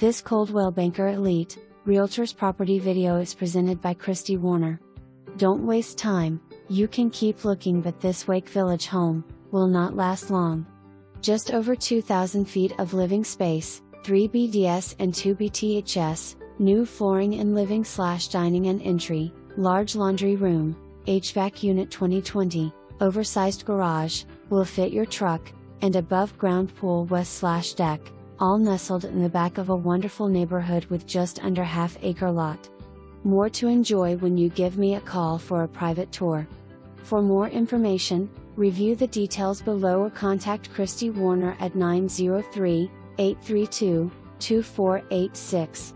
This Coldwell Banker Elite, Realtors property video is presented by Kristy Warner. Don't waste time, you can keep looking, but this Wake Village home will not last long. Just over 2,000 feet of living space, 3 BDS and 2 BTHS, new flooring in living/dining and entry, large laundry room, HVAC unit 2020, oversized garage, will fit your truck, and above ground pool west/deck, all nestled in the back of a wonderful neighborhood with just under half-acre lot. More to enjoy when you give me a call for a private tour. For more information, review the details below or contact Kristy Warner at 903-832-2486.